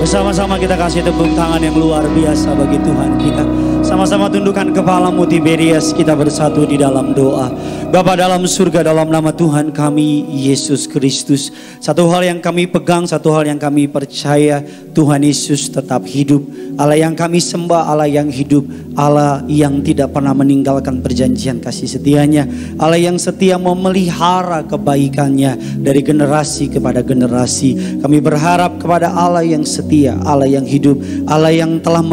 Bersama-sama kita kasih tepuk tangan yang luar biasa bagi Tuhan kita. Sama-sama tundukkan kepalamu Tiberias, kita bersatu di dalam doa. Bapa dalam surga, dalam nama Tuhan kami Yesus Kristus, satu hal yang kami pegang, satu hal yang kami percaya, Tuhan Yesus tetap hidup. Allah yang kami sembah, Allah yang hidup, Allah yang tidak pernah meninggalkan perjanjian kasih setianya, Allah yang setia memelihara kebaikannya dari generasi kepada generasi. Kami berharap kepada Allah yang setia, Allah yang hidup, Allah yang telah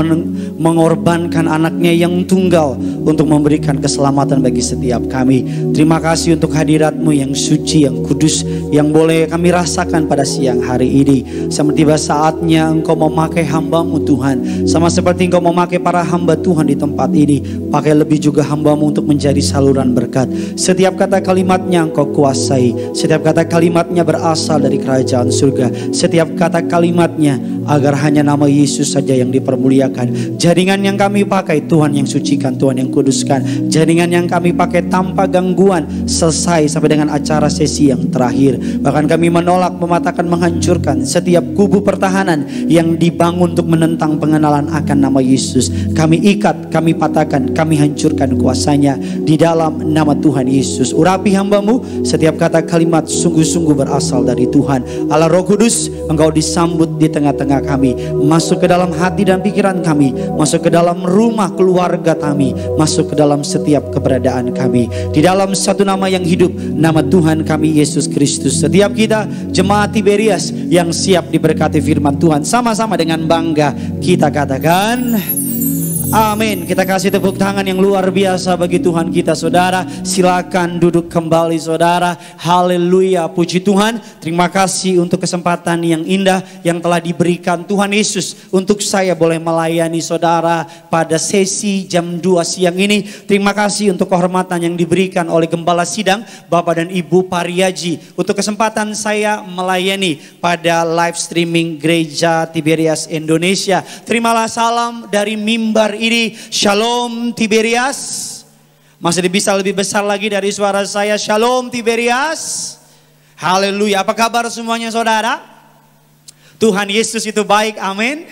mengorbankan anaknya yang tunggal untuk memberikan keselamatan bagi setiap kami. Terima kasih untuk hadirat-Mu yang suci, yang kudus, yang boleh kami rasakan pada siang hari ini. Sampai tiba saatnya Engkau memakai hamba-Mu Tuhan, sama seperti Engkau memakai para hamba Tuhan di tempat ini. Pakai lebih juga hamba-Mu untuk menjadi saluran berkat. Setiap kata kalimatnya Engkau kuasai, setiap kata kalimatnya berasal dari kerajaan surga. Setiap kata kalimatnya agar hanya nama Yesus saja yang dipermuliakan. Jaringan yang kami pakai Tuhan yang sucikan, Tuhan yang kuduskan. Jaringan yang kami pakai tanpa gangguan selesai sampai dengan acara sesi yang terakhir. Bahkan kami menolak, mematahkan, menghancurkan setiap kubu pertahanan yang dibangun untuk menentang pengenalan akan nama Yesus. Kami ikat, kami patahkan, kami hancurkan kuasanya di dalam nama Tuhan Yesus. Urapi hamba-Mu, setiap kata kalimat sungguh-sungguh berasal dari Tuhan. Allah Roh Kudus, Engkau disambut di tengah-tengah kami, masuk ke dalam hati dan pikiran kami, masuk ke dalam rumah keluarga kami, masuk ke dalam setiap keberadaan kami. Di dalam satu nama yang hidup, nama Tuhan kami Yesus Kristus. Setiap kita jemaat Tiberias yang siap diberkati firman Tuhan, sama-sama dengan bangga kita katakan amin. Kita kasih tepuk tangan yang luar biasa bagi Tuhan kita, saudara. Silakan duduk kembali, saudara. Haleluya, puji Tuhan. Terima kasih untuk kesempatan yang indah yang telah diberikan Tuhan Yesus untuk saya boleh melayani saudara pada sesi jam 2 siang ini. Terima kasih untuk kehormatan yang diberikan oleh Gembala Sidang Bapak dan Ibu Pariaji untuk kesempatan saya melayani pada live streaming Gereja Tiberias Indonesia. Terimalah salam dari mimbar ini. Shalom Tiberias. Masih bisa lebih besar lagi dari suara saya. Shalom Tiberias. Haleluya. Apa kabar semuanya saudara? Tuhan Yesus itu baik. Amin.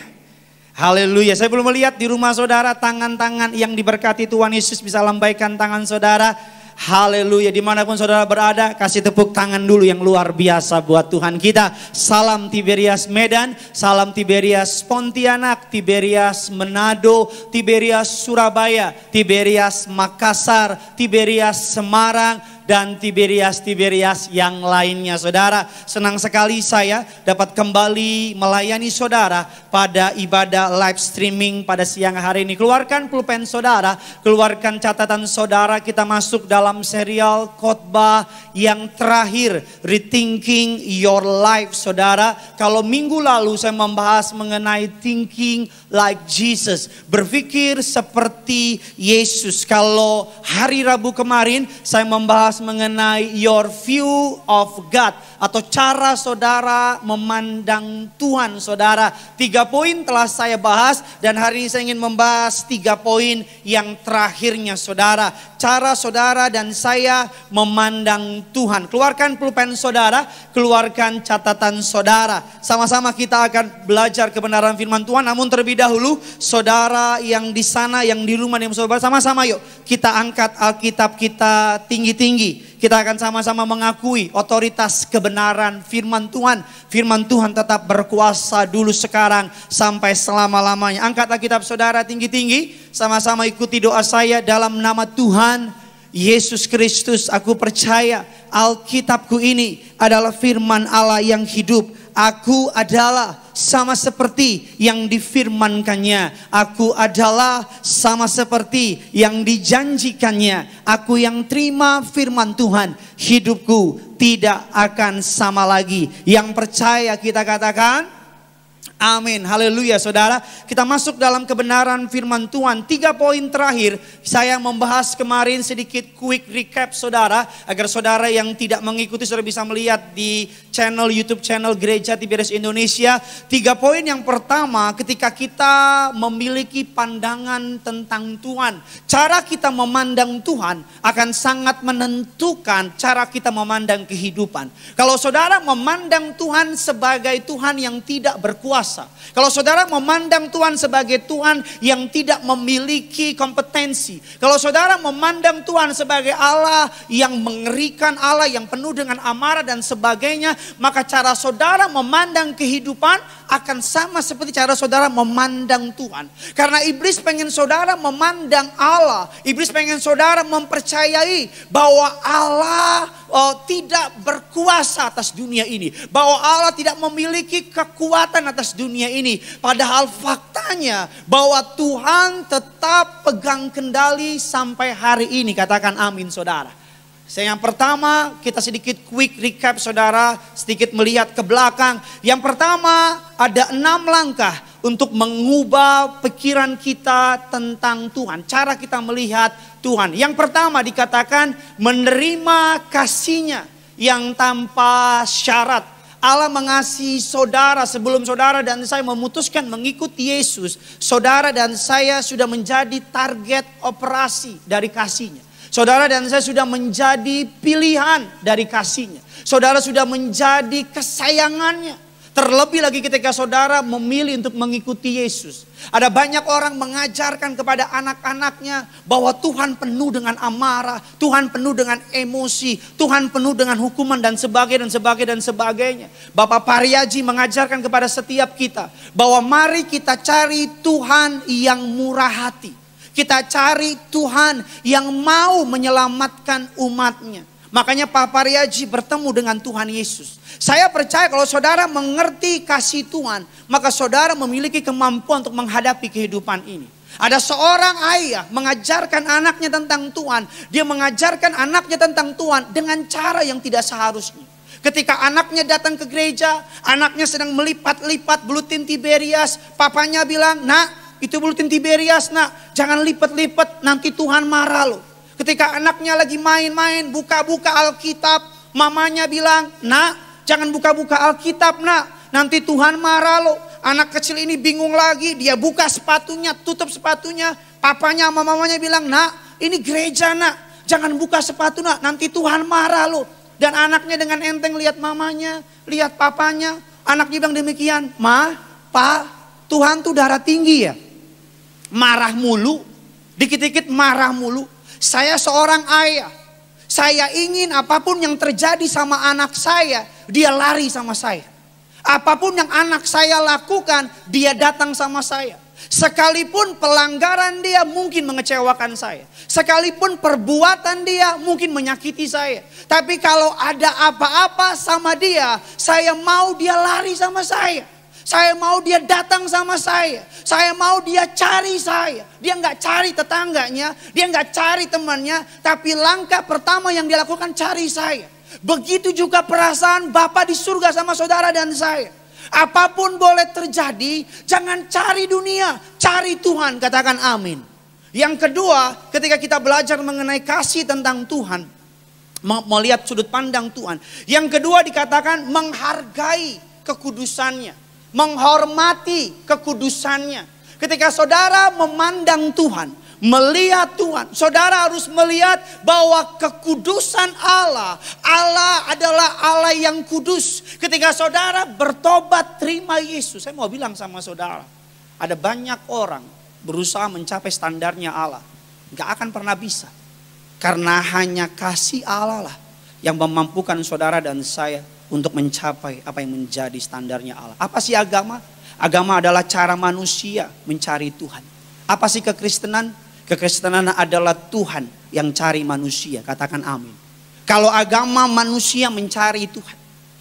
Haleluya. Saya belum melihat di rumah saudara tangan-tangan yang diberkati Tuhan Yesus. Bisa lambaikan tangan saudara. Haleluya, dimanapun saudara berada, kasih tepuk tangan dulu yang luar biasa buat Tuhan kita. Salam Tiberias Medan, salam Tiberias Pontianak, Tiberias Manado, Tiberias Surabaya, Tiberias Makassar, Tiberias Semarang, dan Tiberias yang lainnya saudara. Senang sekali saya dapat kembali melayani saudara pada ibadah live streaming pada siang hari ini. Keluarkan pulpen saudara, keluarkan catatan saudara, kita masuk dalam serial khotbah yang terakhir, Rethinking Your Life saudara. Kalau minggu lalu saya membahas mengenai thinking like Jesus, berpikir seperti Yesus. Kalau hari Rabu kemarin saya membahas mengenai your view of God, atau cara saudara memandang Tuhan saudara. 3 poin telah saya bahas dan hari ini saya ingin membahas 3 poin yang terakhirnya saudara. Cara saudara dan saya memandang Tuhan. Keluarkan pulpen saudara, keluarkan catatan saudara. Sama-sama kita akan belajar kebenaran firman Tuhan. Namun terlebih dahulu saudara yang di sana, yang di rumah, yang saudara, sama-sama yuk kita angkat Alkitab kita tinggi-tinggi. Kita akan sama-sama mengakui otoritas kebenaran firman Tuhan. Firman Tuhan tetap berkuasa dulu, sekarang, sampai selama-lamanya. Angkat Alkitab saudara tinggi-tinggi. Sama-sama ikuti doa saya. Dalam nama Tuhan Yesus Kristus, aku percaya Alkitabku ini adalah firman Allah yang hidup. Aku adalah sama seperti yang difirmankannya. Aku adalah sama seperti yang dijanjikannya. Aku yang terima firman Tuhan, hidupku tidak akan sama lagi. Yang percaya kita katakan amin. Haleluya saudara. Kita masuk dalam kebenaran firman Tuhan. 3 poin terakhir saya membahas kemarin, sedikit quick recap saudara, agar saudara yang tidak mengikuti saudara bisa melihat di channel YouTube channel Gereja Tiberias Indonesia. 3 poin yang pertama, ketika kita memiliki pandangan tentang Tuhan, cara kita memandang Tuhan akan sangat menentukan cara kita memandang kehidupan. Kalau saudara memandang Tuhan sebagai Tuhan yang tidak berkuasa, berkuasa. Kalau saudara memandang Tuhan sebagai Tuhan yang tidak memiliki kompetensi. Kalau saudara memandang Tuhan sebagai Allah yang mengerikan, Allah yang penuh dengan amarah dan sebagainya, maka cara saudara memandang kehidupan akan sama seperti cara saudara memandang Tuhan. Karena iblis pengen saudara memandang Allah. Iblis pengen saudara mempercayai bahwa Allah tidak berkuasa atas dunia ini. Bahwa Allah tidak memiliki kekuatan atas dunia ini. Padahal faktanya bahwa Tuhan tetap pegang kendali sampai hari ini. Katakan amin saudara. Yang pertama, kita sedikit quick recap saudara, sedikit melihat ke belakang. Yang pertama, ada 6 langkah untuk mengubah pikiran kita tentang Tuhan. Cara kita melihat Tuhan. Yang pertama dikatakan menerima kasih-Nya yang tanpa syarat. Allah mengasihi saudara sebelum saudara dan saya memutuskan mengikuti Yesus. Saudara dan saya sudah menjadi target operasi dari kasih-Nya. Saudara dan saya sudah menjadi pilihan dari kasih-Nya. Saudara sudah menjadi kesayangannya. Terlebih lagi ketika saudara memilih untuk mengikuti Yesus. Ada banyak orang mengajarkan kepada anak-anaknya bahwa Tuhan penuh dengan amarah, Tuhan penuh dengan emosi, Tuhan penuh dengan hukuman dan sebagainya. Bapak Pariaji mengajarkan kepada setiap kita bahwa mari kita cari Tuhan yang murah hati. Kita cari Tuhan yang mau menyelamatkan umatnya. Makanya Pak Pariaji bertemu dengan Tuhan Yesus. Saya percaya kalau saudara mengerti kasih Tuhan, maka saudara memiliki kemampuan untuk menghadapi kehidupan ini. Ada seorang ayah mengajarkan anaknya tentang Tuhan. Dia mengajarkan anaknya tentang Tuhan dengan cara yang tidak seharusnya. Ketika anaknya datang ke gereja, anaknya sedang melipat-lipat bulutin Tiberias. Papanya bilang, "Nak, itu bulutin Tiberias, nak. Jangan lipat-lipat, nanti Tuhan marah loh." Ketika anaknya lagi main-main, buka-buka Alkitab, mamanya bilang, "Nak, jangan buka-buka Alkitab, nak. Nanti Tuhan marah loh." Anak kecil ini bingung lagi, dia buka sepatunya, tutup sepatunya. Papanya sama mamanya bilang, "Nak, ini gereja, nak. Jangan buka sepatu, nak. Nanti Tuhan marah loh." Dan anaknya dengan enteng lihat mamanya, lihat papanya. Anaknya bilang demikian, "Ma, Pa, Tuhan tuh darah tinggi ya. Marah mulu, dikit-dikit marah mulu. Saya seorang ayah. Saya ingin apapun yang terjadi sama anak saya, dia lari sama saya. Apapun yang anak saya lakukan, dia datang sama saya. Sekalipun pelanggaran dia mungkin mengecewakan saya. Sekalipun perbuatan dia mungkin menyakiti saya. Tapi kalau ada apa-apa sama dia, saya mau dia lari sama saya. Saya mau dia datang sama saya. Saya mau dia cari saya. Dia nggak cari tetangganya, dia nggak cari temannya, tapi langkah pertama yang dia lakukan cari saya. Begitu juga perasaan Bapa di surga sama saudara dan saya. Apapun boleh terjadi, jangan cari dunia, cari Tuhan. Katakan amin. Yang kedua, ketika kita belajar mengenai kasih tentang Tuhan, melihat sudut pandang Tuhan. Yang kedua dikatakan menghargai kekudusannya. Menghormati kekudusannya. Ketika saudara memandang Tuhan, melihat Tuhan, saudara harus melihat bahwa kekudusan Allah, Allah adalah Allah yang kudus. Ketika saudara bertobat terima Yesus, saya mau bilang sama saudara, ada banyak orang berusaha mencapai standarnya Allah, gak akan pernah bisa. Karena hanya kasih Allah lah yang memampukan saudara dan saya untuk mencapai apa yang menjadi standarnya Allah. Apa sih agama? Agama adalah cara manusia mencari Tuhan. Apa sih kekristenan? Kekristenan adalah Tuhan yang cari manusia. Katakan amin. Kalau agama manusia mencari Tuhan.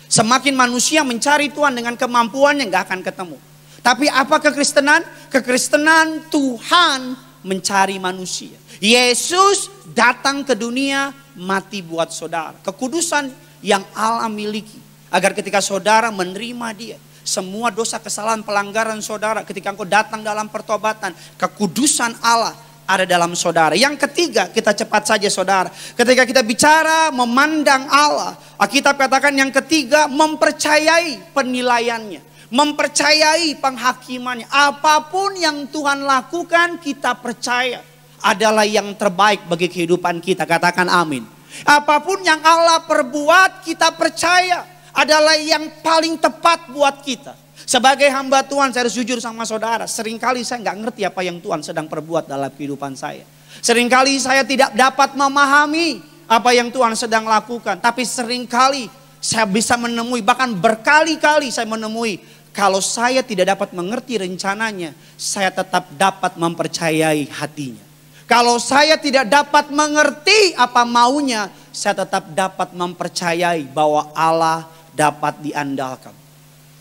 Semakin manusia mencari Tuhan dengan kemampuannya gak akan ketemu. Tapi apa kekristenan? Kekristenan Tuhan mencari manusia. Yesus datang ke dunia mati buat saudara. Kekudusan yang Allah miliki. Agar ketika saudara menerima dia, semua dosa, kesalahan, pelanggaran saudara, ketika engkau datang dalam pertobatan, kekudusan Allah ada dalam saudara. Yang ketiga, kita cepat saja saudara. Ketika kita bicara memandang Allah, Alkitab katakan yang ketiga, mempercayai penilaiannya. Mempercayai penghakimannya. Apapun yang Tuhan lakukan, kita percaya adalah yang terbaik bagi kehidupan kita. Katakan amin. Apapun yang Allah perbuat, kita percaya adalah yang paling tepat buat kita. Sebagai hamba Tuhan, saya harus jujur sama saudara. Seringkali saya nggak ngerti apa yang Tuhan sedang perbuat dalam kehidupan saya. Seringkali saya tidak dapat memahami apa yang Tuhan sedang lakukan. Tapi seringkali saya bisa menemui, bahkan berkali-kali saya menemui, kalau saya tidak dapat mengerti rencananya, saya tetap dapat mempercayai hatinya. Kalau saya tidak dapat mengerti apa maunya, saya tetap dapat mempercayai bahwa Allah dapat diandalkan.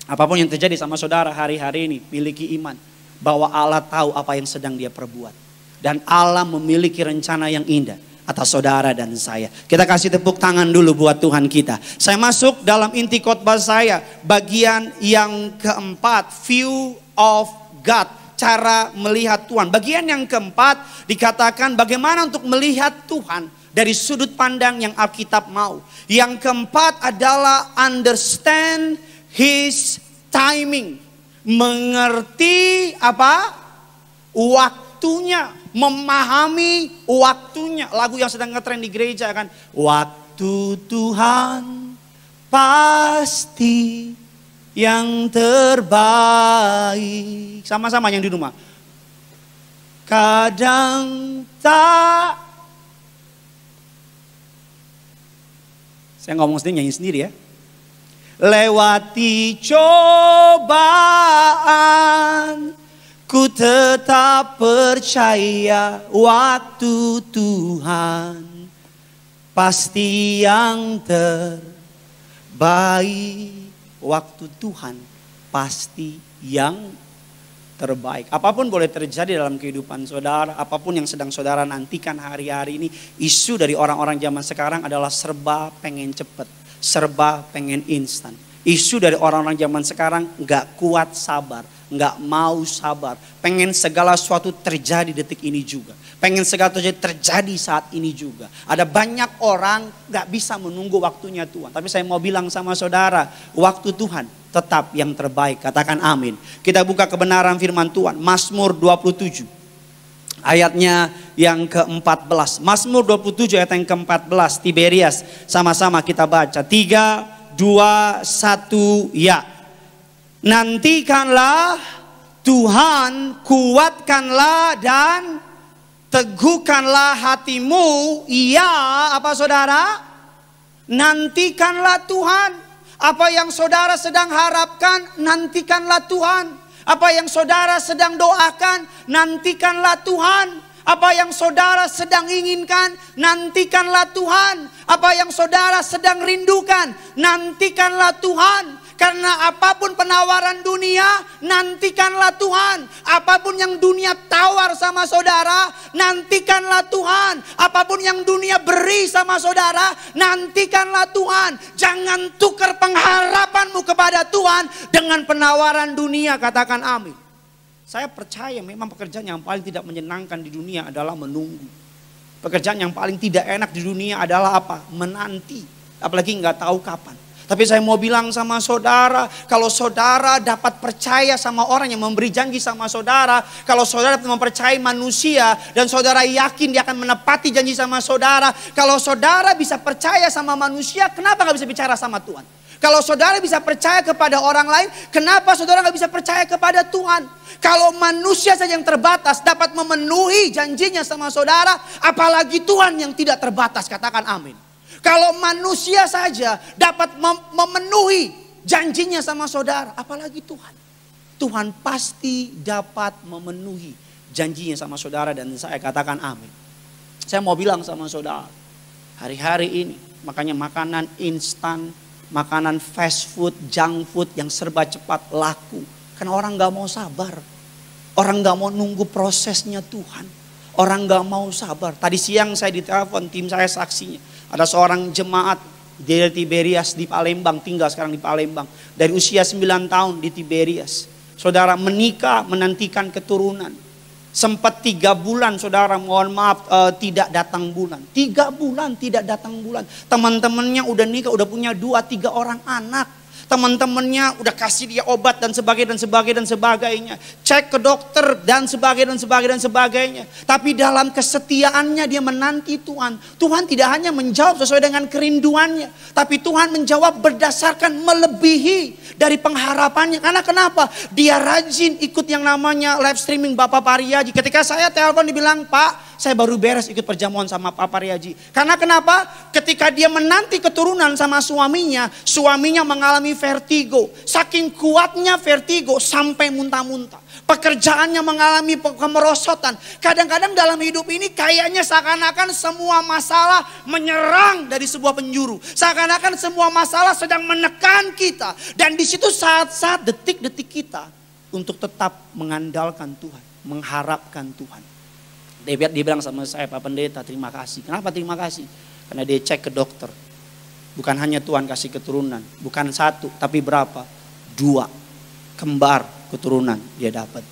Apapun yang terjadi sama saudara hari-hari ini, miliki iman bahwa Allah tahu apa yang sedang dia perbuat. Dan Allah memiliki rencana yang indah atas saudara dan saya. Kita kasih tepuk tangan dulu buat Tuhan kita. Saya masuk dalam inti khotbah saya, bagian yang keempat, view of God, cara melihat Tuhan. Bagian yang keempat dikatakan bagaimana untuk melihat Tuhan dari sudut pandang yang Alkitab mau. Yang keempat adalah understand His timing. Mengerti apa? Waktunya. Memahami waktunya. Lagu yang sedang ngetrend di gereja kan. Waktu Tuhan pasti yang terbaik. Sama-sama yang di rumah. Kadang tak. Saya ngomong sendiri, nyanyi sendiri ya. Lewati cobaan, ku tetap percaya waktu Tuhan pasti yang terbaik. Waktu Tuhan pasti yang terbaik. Apapun boleh terjadi dalam kehidupan saudara, apapun yang sedang saudara nantikan hari-hari ini, isu dari orang-orang zaman sekarang adalah serba pengen cepet, serba pengen instan. Isu dari orang-orang zaman sekarang gak kuat sabar, gak mau sabar. Pengen segala sesuatu terjadi detik ini juga. Pengen segala sesuatu terjadi saat ini juga. Ada banyak orang gak bisa menunggu waktunya Tuhan. Tapi saya mau bilang sama saudara, waktu Tuhan tetap yang terbaik. Katakan amin. Kita buka kebenaran firman Tuhan. Mazmur 27. Ayatnya yang ke-14. Mazmur 27 ayat yang ke-14. Tiberias. Sama-sama kita baca. 3, 2, 1, ya. Nantikanlah Tuhan, kuatkanlah dan teguhkanlah hatimu. Ya, apa saudara? Nantikanlah Tuhan. Apa yang saudara sedang harapkan, nantikanlah Tuhan. Apa yang saudara sedang doakan, nantikanlah Tuhan. Apa yang saudara sedang inginkan, nantikanlah Tuhan. Apa yang saudara sedang rindukan, nantikanlah Tuhan. Karena apapun penawaran dunia, nantikanlah Tuhan. Apapun yang dunia tawar sama saudara, nantikanlah Tuhan. Apapun yang dunia beri sama saudara, nantikanlah Tuhan. Jangan tukar pengharapanmu kepada Tuhan dengan penawaran dunia. Katakan amin. Saya percaya memang pekerjaan yang paling tidak menyenangkan di dunia adalah menunggu. Pekerjaan yang paling tidak enak di dunia adalah apa? Menanti. Apalagi nggak tahu kapan. Tapi saya mau bilang sama saudara, kalau saudara dapat percaya sama orang yang memberi janji sama saudara, kalau saudara mempercayai manusia dan saudara yakin dia akan menepati janji sama saudara, kalau saudara bisa percaya sama manusia, kenapa nggak bisa bicara sama Tuhan? Kalau saudara bisa percaya kepada orang lain, kenapa saudara nggak bisa percaya kepada Tuhan? Kalau manusia saja yang terbatas dapat memenuhi janjinya sama saudara, apalagi Tuhan yang tidak terbatas. Katakan amin. Kalau manusia saja dapat memenuhi janjinya sama saudara, apalagi Tuhan. Tuhan pasti dapat memenuhi janjinya sama saudara dan saya. Katakan amin. Saya mau bilang sama saudara, hari-hari ini makanya makanan instan, makanan fast food, junk food yang serba cepat laku. Karena orang gak mau sabar. Orang gak mau nunggu prosesnya Tuhan. Orang gak mau sabar. Tadi siang saya ditelepon, tim saya saksinya. Ada seorang jemaat dari Tiberias di Palembang, tinggal sekarang di Palembang. Dari usia 9 tahun di Tiberias. Saudara menikah, menantikan keturunan. Sempat 3 bulan saudara, mohon maaf, tidak datang bulan. 3 bulan tidak datang bulan. Teman-temannya udah nikah, udah punya 2-3 orang anak. Teman-temannya udah kasih dia obat dan sebagainya. Cek ke dokter dan sebagainya. Tapi dalam kesetiaannya dia menanti Tuhan. Tuhan tidak hanya menjawab sesuai dengan kerinduannya. Tapi Tuhan menjawab berdasarkan melebihi dari pengharapannya. Karena kenapa? Dia rajin ikut yang namanya live streaming Bapak Pariaji. Ketika saya telepon dibilang, Pak, saya baru beres ikut perjamuan sama Pak Pariaji. Karena kenapa? Ketika dia menanti keturunan sama suaminya mengalami vertigo. Saking kuatnya vertigo sampai muntah-muntah. Pekerjaannya mengalami kemerosotan. Kadang-kadang dalam hidup ini kayaknya seakan-akan semua masalah menyerang dari sebuah penjuru. Seakan-akan semua masalah sedang menekan kita. Dan di situ saat-saat detik-detik kita untuk tetap mengandalkan Tuhan, mengharapkan Tuhan. Dia bilang sama saya, Pak Pendeta, terima kasih. Kenapa terima kasih? Karena dia cek ke dokter. Bukan hanya Tuhan kasih keturunan. Bukan 1, tapi berapa? 2. Kembar keturunan dia dapat.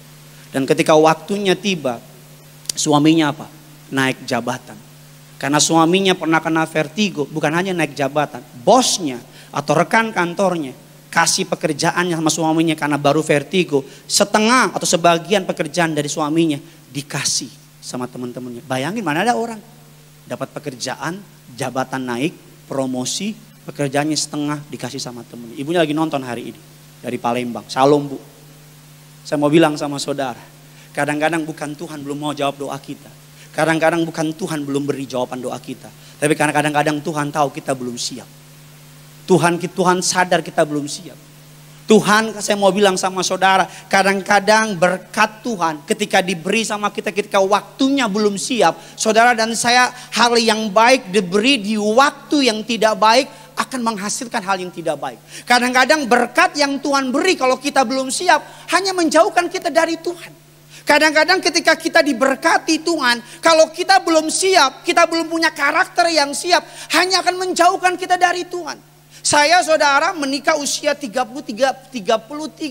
Dan ketika waktunya tiba, suaminya apa? Naik jabatan. Karena suaminya pernah kena vertigo, bukan hanya naik jabatan. Bosnya atau rekan kantornya kasih pekerjaannya sama suaminya karena baru vertigo. Setengah atau sebagian pekerjaan dari suaminya dikasih sama teman-temannya. Bayangin, mana ada orang dapat pekerjaan, jabatan naik, promosi, pekerjaannya setengah dikasih sama temennya. Ibunya lagi nonton hari ini dari Palembang. Salam Bu. Saya mau bilang sama saudara, kadang-kadang bukan Tuhan belum mau jawab doa kita. Kadang-kadang bukan Tuhan belum beri jawaban doa kita. Tapi karena kadang-kadang Tuhan tahu kita belum siap. Tuhan sadar kita belum siap. Tuhan, saya mau bilang sama saudara, kadang-kadang berkat Tuhan ketika diberi sama kita ketika waktunya belum siap. Saudara dan saya, hal yang baik diberi di waktu yang tidak baik akan menghasilkan hal yang tidak baik. Kadang-kadang berkat yang Tuhan beri kalau kita belum siap hanya menjauhkan kita dari Tuhan. Kadang-kadang ketika kita diberkati Tuhan, kalau kita belum siap, kita belum punya karakter yang siap, hanya akan menjauhkan kita dari Tuhan. Saya saudara menikah usia 33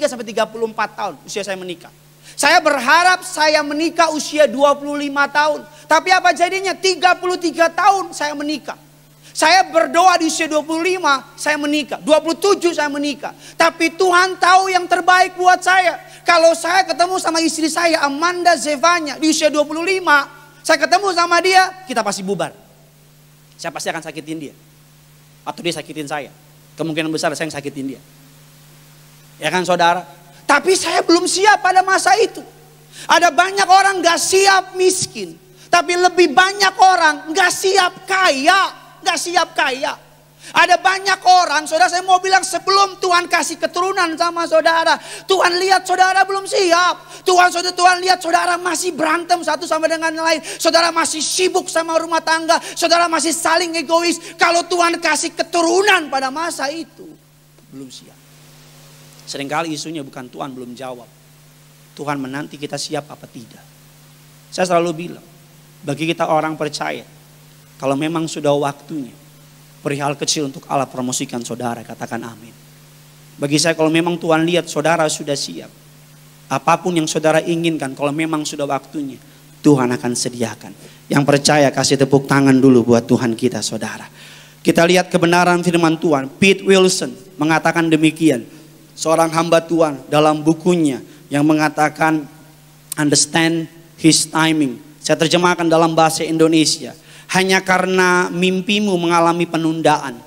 sampai 34 tahun usia saya menikah. Saya berharap saya menikah usia 25 tahun. Tapi apa jadinya? 33 tahun saya menikah. Saya berdoa di usia 25 saya menikah. 27 saya menikah. Tapi Tuhan tahu yang terbaik buat saya. Kalau saya ketemu sama istri saya Amanda Zevanya di usia 25, saya ketemu sama dia, kita pasti bubar. Saya pasti akan sakitin dia. Atau dia sakitin saya. Kemungkinan besar saya yang sakitin dia. Ya kan saudara? Tapi saya belum siap pada masa itu. Ada banyak orang gak siap miskin. Tapi lebih banyak orang gak siap kaya. Gak siap kaya. Ada banyak orang, saudara saya mau bilang sebelum Tuhan kasih keturunan sama saudara. Tuhan lihat saudara belum siap. Tuhan lihat saudara masih berantem satu sama dengan lain. Saudara masih sibuk sama rumah tangga. Saudara masih saling egois. Kalau Tuhan kasih keturunan pada masa itu, belum siap. Seringkali isunya bukan Tuhan belum jawab. Tuhan menanti kita siap apa tidak. Saya selalu bilang, bagi kita orang percaya, kalau memang sudah waktunya, perihal kecil untuk Allah promosikan saudara, katakan amin. Bagi saya kalau memang Tuhan lihat saudara sudah siap, apapun yang saudara inginkan kalau memang sudah waktunya, Tuhan akan sediakan. Yang percaya kasih tepuk tangan dulu buat Tuhan kita saudara. Kita lihat kebenaran firman Tuhan. Pete Wilson mengatakan demikian. Seorang hamba Tuhan dalam bukunya yang mengatakan understand his timing. Saya terjemahkan dalam bahasa Indonesia. Hanya karena mimpimu mengalami penundaan,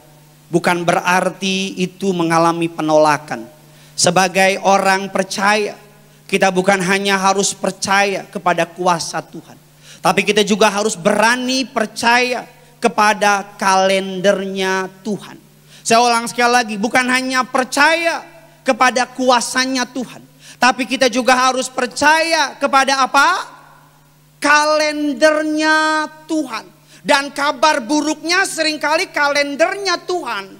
bukan berarti itu mengalami penolakan. Sebagai orang percaya, kita bukan hanya harus percaya kepada kuasa Tuhan, tapi kita juga harus berani percaya kepada kalendernya Tuhan. Saya ulang sekali lagi, bukan hanya percaya kepada kuasanya Tuhan, tapi kita juga harus percaya kepada apa? Kalendernya Tuhan. Dan kabar buruknya seringkali kalendernya Tuhan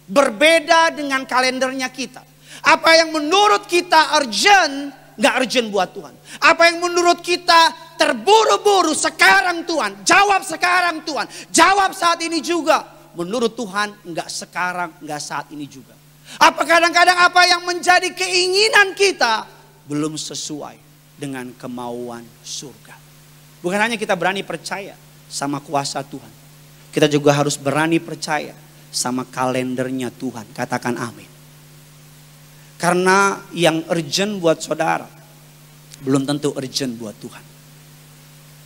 berbeda dengan kalendernya kita. Apa yang menurut kita urgent, gak urgent buat Tuhan. Apa yang menurut kita terburu-buru sekarang Tuhan, jawab sekarang Tuhan, jawab saat ini juga. Menurut Tuhan gak sekarang, gak saat ini juga. Apa kadang-kadang apa yang menjadi keinginan kita belum sesuai dengan kemauan surga. Bukan hanya kita berani percaya sama kuasa Tuhan, kita juga harus berani percaya sama kalendernya Tuhan. Katakan amin. Karena yang urgent buat saudara belum tentu urgent buat Tuhan.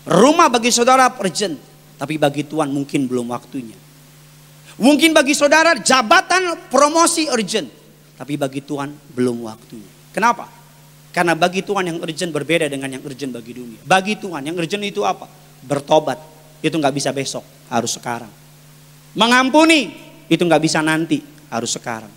Rumah bagi saudara urgent, tapi bagi Tuhan mungkin belum waktunya. Mungkin bagi saudara jabatan promosi urgent, tapi bagi Tuhan belum waktunya. Kenapa? Karena bagi Tuhan yang urgent berbeda dengan yang urgent bagi dunia. Bagi Tuhan yang urgent itu apa? Bertobat. Itu nggak bisa besok, harus sekarang. Mengampuni, itu nggak bisa nanti, harus sekarang.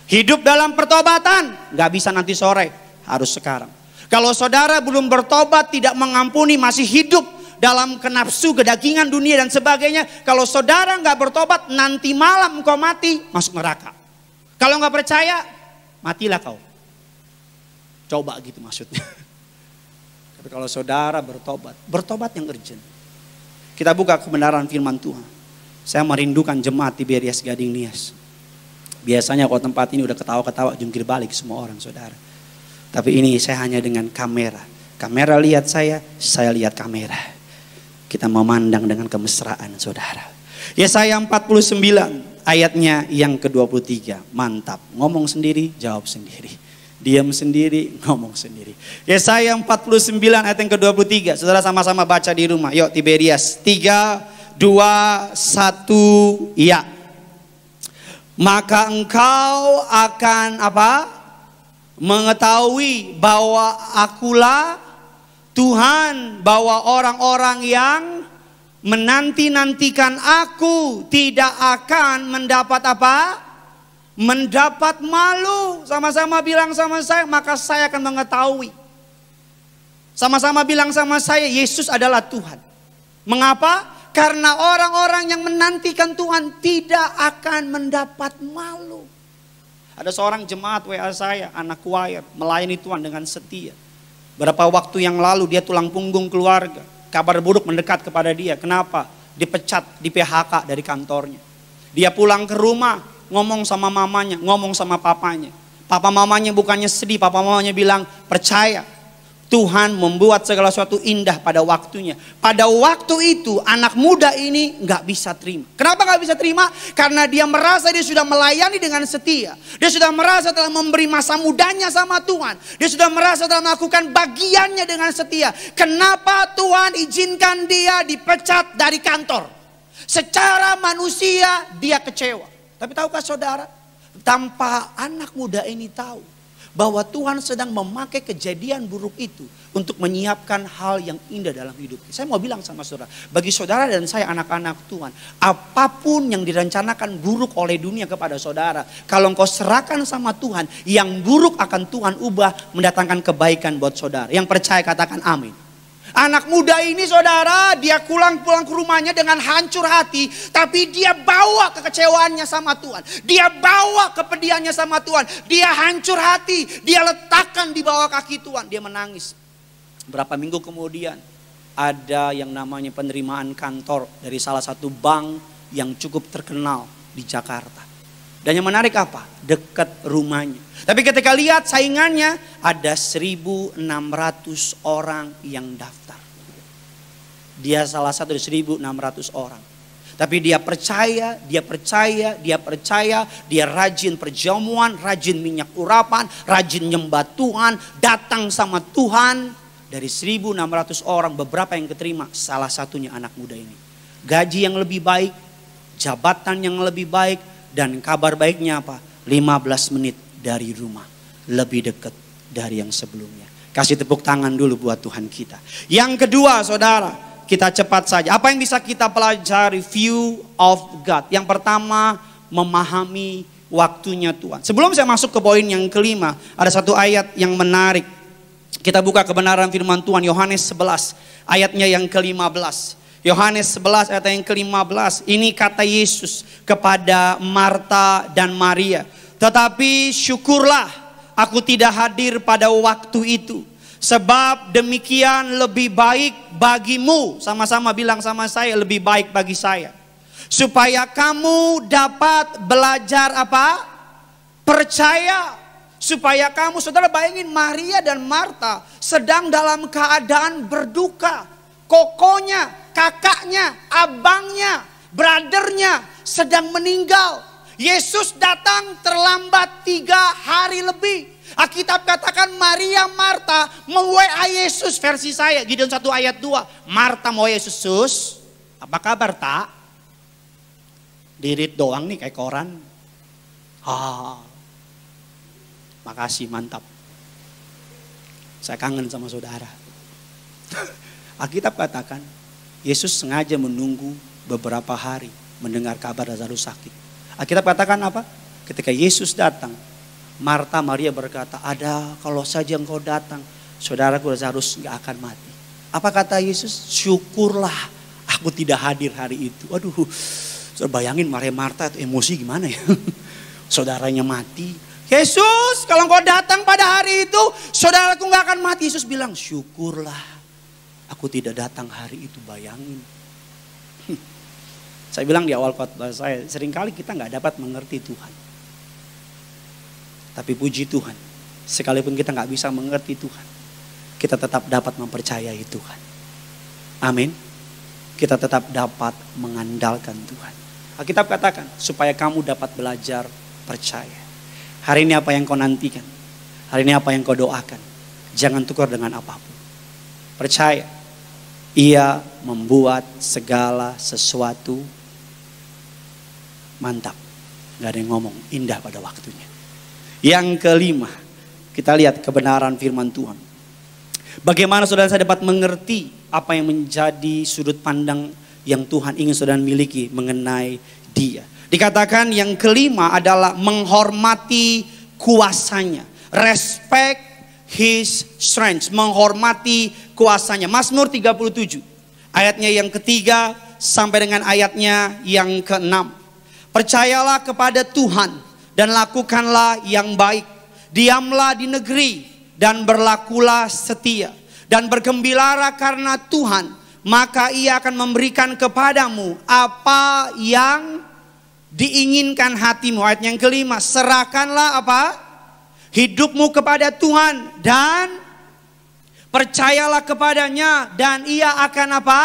Hidup dalam pertobatan, nggak bisa nanti sore, harus sekarang. Kalau saudara belum bertobat, tidak mengampuni, masih hidup dalam kenafsu, kedagingan dunia dan sebagainya. Kalau saudara nggak bertobat, nanti malam engkau mati, masuk neraka. Kalau nggak percaya, matilah kau. Coba gitu maksudnya. Tapi kalau saudara bertobat yang urgent. Kita buka kebenaran firman Tuhan. Saya merindukan jemaat Tiberias Gading Nias. Biasanya kalau tempat ini udah ketawa-ketawa, jungkir balik semua orang saudara. Tapi ini saya hanya dengan kamera. Kamera lihat saya lihat kamera. Kita memandang dengan kemesraan saudara. Yesaya 49 ayatnya yang ke-23. Mantap, ngomong sendiri, jawab sendiri. Diam sendiri, ngomong sendiri. Yesaya 49 ayat yang ke-23. Saudara sama-sama baca di rumah. Yuk Tiberias, 3, 2, 1, ya. Maka engkau akan apa? Mengetahui bahwa akulah Tuhan, bahwa orang-orang yang menanti-nantikan aku tidak akan mendapat apa? Mendapat malu. Sama-sama bilang sama saya, maka saya akan mengetahui. Sama-sama bilang sama saya, Yesus adalah Tuhan. Mengapa? Karena orang-orang yang menantikan Tuhan tidak akan mendapat malu. Ada seorang jemaat WA saya, anak choir, melayani Tuhan dengan setia. Berapa waktu yang lalu dia tulang punggung keluarga. Kabar buruk mendekat kepada dia. Kenapa? Dipecat, di PHK dari kantornya. Dia pulang ke rumah, ngomong sama mamanya, ngomong sama papanya. Papa mamanya bukannya sedih, papa mamanya bilang, percaya. Tuhan membuat segala sesuatu indah pada waktunya. Pada waktu itu anak muda ini gak bisa terima. Kenapa gak bisa terima? Karena dia merasa dia sudah melayani dengan setia. Dia sudah merasa telah memberi masa mudanya sama Tuhan. Dia sudah merasa telah melakukan bagiannya dengan setia. Kenapa Tuhan izinkan dia dipecat dari kantor? Secara manusia dia kecewa. Tapi tahukah saudara? Tanpa anak muda ini tahu bahwa Tuhan sedang memakai kejadian buruk itu untuk menyiapkan hal yang indah dalam hidup. Saya mau bilang sama saudara, bagi saudara dan saya anak-anak Tuhan, apapun yang direncanakan buruk oleh dunia kepada saudara, kalau engkau serahkan sama Tuhan, yang buruk akan Tuhan ubah mendatangkan kebaikan buat saudara. Yang percaya katakan amin. Anak muda ini saudara, dia pulang ke rumahnya dengan hancur hati. Tapi dia bawa kekecewaannya sama Tuhan. Dia bawa kepedihannya sama Tuhan. Dia hancur hati, dia letakkan di bawah kaki Tuhan. Dia menangis. Berapa minggu kemudian ada yang namanya penerimaan kantor dari salah satu bank yang cukup terkenal di Jakarta. Dan yang menarik apa? Dekat rumahnya. Tapi ketika lihat saingannya, ada 1.600 orang yang daftar. Dia salah satu dari 1.600 orang. Tapi dia percaya, dia rajin perjamuan, rajin minyak urapan, rajin nyembah Tuhan, datang sama Tuhan. Dari 1.600 orang, beberapa yang keterima, salah satunya anak muda ini. Gaji yang lebih baik, jabatan yang lebih baik, dan kabar baiknya apa? 15 menit dari rumah. Lebih dekat dari yang sebelumnya. Kasih tepuk tangan dulu buat Tuhan kita. Yang kedua saudara, kita cepat saja. Apa yang bisa kita pelajari? View of God. Yang pertama, memahami waktunya Tuhan. Sebelum saya masuk ke poin yang kelima, ada satu ayat yang menarik. Kita buka kebenaran firman Tuhan, Yohanes 11 ayatnya yang ke-15. Yohanes 11 ayat yang ke-15. Ini kata Yesus kepada Marta dan Maria. Tetapi syukurlah aku tidak hadir pada waktu itu. Sebab demikian lebih baik bagimu. Sama-sama bilang sama saya, lebih baik bagi saya. Supaya kamu dapat belajar apa? Percaya. Supaya kamu, saudara bayangin Maria dan Marta sedang dalam keadaan berduka. Kokonya, kakaknya, abangnya, brothernya sedang meninggal. Yesus datang terlambat 3 hari lebih. Alkitab katakan Maria Marta me-WA Yesus, versi saya Gideon 1 ayat 2. Marta mau Yesus, Sus, apa kabar tak? Dirit doang nih kayak koran. Makasih, mantap. Saya kangen sama saudara. Alkitab katakan Yesus sengaja menunggu beberapa hari mendengar kabar Lazarus sakit. Alkitab katakan apa? Ketika Yesus datang, Marta Maria berkata, ada kalau saja engkau datang, saudaraku Lazarus gak akan mati. Apa kata Yesus? Syukurlah aku tidak hadir hari itu. Aduh, bayangin Maria Marta itu emosi gimana ya. Saudaranya mati. Yesus, kalau engkau datang pada hari itu, saudaraku gak akan mati. Yesus bilang, syukurlah aku tidak datang hari itu, bayangin. Saya bilang di awal khotbah saya, seringkali kita gak dapat mengerti Tuhan. Tapi puji Tuhan, sekalipun kita gak bisa mengerti Tuhan, kita tetap dapat mempercayai Tuhan. Amin. Kita tetap dapat mengandalkan Tuhan. Alkitab katakan, supaya kamu dapat belajar percaya. Hari ini apa yang kau nantikan? Hari ini apa yang kau doakan? Jangan tukar dengan apapun. Percaya, Ia membuat segala sesuatu mantap. Gak ada yang ngomong, indah pada waktunya. Yang kelima, kita lihat kebenaran firman Tuhan. Bagaimana saudara saya dapat mengerti apa yang menjadi sudut pandang yang Tuhan ingin saudara miliki mengenai Dia. Dikatakan yang kelima adalah menghormati kuasanya. Respect His strength. Menghormati kuasanya. Mazmur 37. Ayatnya yang ketiga sampai dengan ayatnya yang keenam. Percayalah kepada Tuhan dan lakukanlah yang baik. Diamlah di negeri dan berlakulah setia. Dan bergembiralah karena Tuhan. Maka Ia akan memberikan kepadamu apa yang diinginkan hatimu. Ayat yang kelima, serahkanlah apa? Hidupmu kepada Tuhan dan percayalah kepadanya dan Ia akan apa?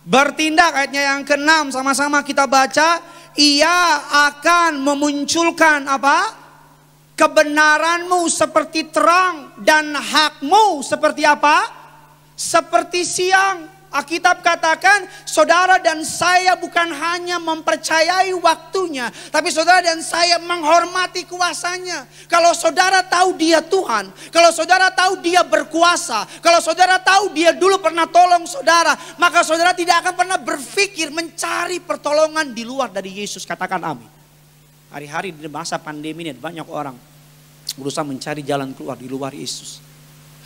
Bertindak. Ayatnya yang keenam, sama-sama kita baca. Ia akan memunculkan apa? Kebenaranmu seperti terang dan hakmu seperti apa? Seperti siang. Alkitab katakan saudara dan saya bukan hanya mempercayai waktunya, tapi saudara dan saya menghormati kuasanya. Kalau saudara tahu Dia Tuhan, kalau saudara tahu Dia berkuasa, kalau saudara tahu Dia dulu pernah tolong saudara, maka saudara tidak akan pernah berpikir mencari pertolongan di luar dari Yesus. Katakan amin. Hari-hari di masa pandemi ini banyak orang berusaha mencari jalan keluar di luar Yesus.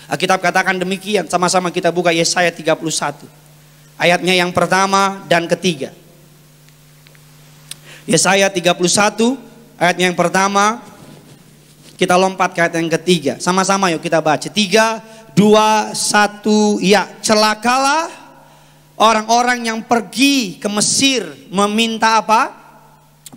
Alkitab katakan demikian, sama-sama kita buka Yesaya 31. Ayatnya yang pertama dan ketiga. Yesaya 31 ayatnya yang pertama, kita lompat ke ayat yang ketiga. Sama-sama yuk kita baca. 3, 2, 1, ya. Celakalah orang-orang yang pergi ke Mesir meminta apa?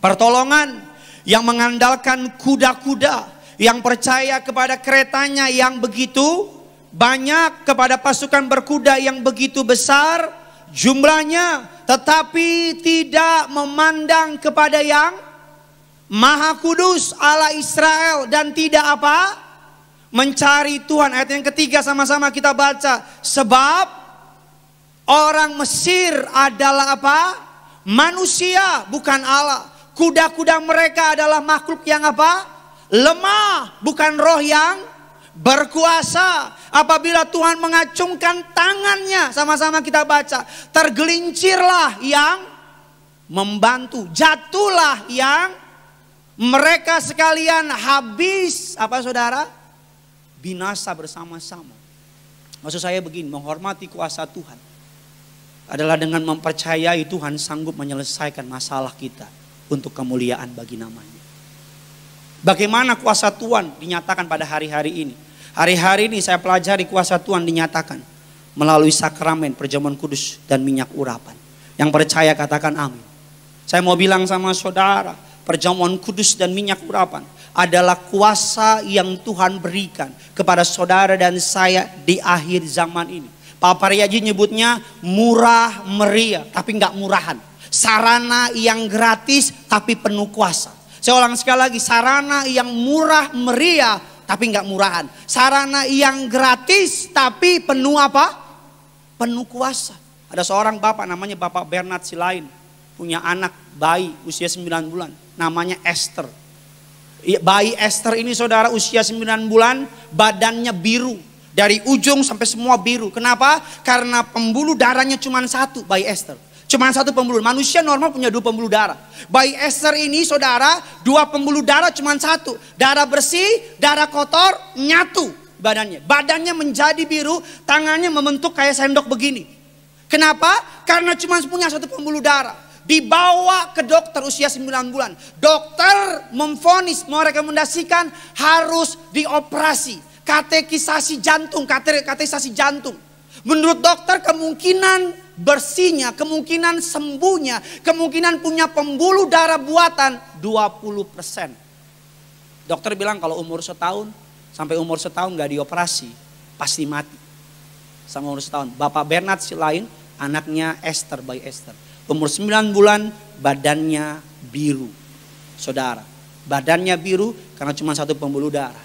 Pertolongan. Yang mengandalkan kuda-kuda. Yang percaya kepada keretanya yang begitu banyak, kepada pasukan berkuda yang begitu besar jumlahnya, tetapi tidak memandang kepada yang Maha Kudus Allah Israel dan tidak apa? Mencari Tuhan. Ayat yang ketiga sama-sama kita baca. Sebab orang Mesir adalah apa? Manusia bukan Allah. Kuda-kuda mereka adalah makhluk yang apa? Lemah, bukan roh yang berkuasa. Apabila Tuhan mengacungkan tangannya, sama-sama kita baca, tergelincirlah yang membantu, jatuhlah yang mereka sekalian habis. Apa saudara? Binasa bersama-sama. Maksud saya begini, menghormati kuasa Tuhan adalah dengan mempercayai Tuhan sanggup menyelesaikan masalah kita untuk kemuliaan bagi namanya. Bagaimana kuasa Tuhan dinyatakan pada hari-hari ini? Hari-hari ini saya pelajari kuasa Tuhan dinyatakan melalui sakramen perjamuan kudus dan minyak urapan. Yang percaya katakan amin. Saya mau bilang sama saudara, perjamuan kudus dan minyak urapan adalah kuasa yang Tuhan berikan kepada saudara dan saya di akhir zaman ini. Pak Paryaji nyebutnya murah meriah tapi nggak murahan. Sarana yang gratis tapi penuh kuasa. Saya ulang sekali lagi, sarana yang murah meriah tapi nggak murahan. Sarana yang gratis tapi penuh apa? Penuh kuasa. Ada seorang bapak namanya Bapak Bernard Silain. Punya anak bayi usia 9 bulan. Namanya Esther. Bayi Esther ini saudara usia 9 bulan, badannya biru. Dari ujung sampai semua biru. Kenapa? Karena pembuluh darahnya cuma satu, bayi Esther. Cuma satu pembuluh. Manusia normal punya 2 pembuluh darah. Bayi Esther ini saudara, 2 pembuluh darah cuma satu. Darah bersih, darah kotor, nyatu badannya. Badannya menjadi biru, tangannya membentuk kayak sendok begini. Kenapa? Karena cuma punya 1 pembuluh darah. Dibawa ke dokter usia 9 bulan. Dokter memvonis, merekomendasikan harus dioperasi. Kateterisasi jantung. Menurut dokter kemungkinan bersihnya, kemungkinan sembuhnya, kemungkinan punya pembuluh darah buatan 20%. Dokter bilang kalau umur setahun sampai umur setahun gak dioperasi pasti mati. Sama umur setahun. Bapak Bernard Silain, anaknya Esther, bayi Esther. Umur 9 bulan badannya biru. Saudara, badannya biru karena cuma 1 pembuluh darah.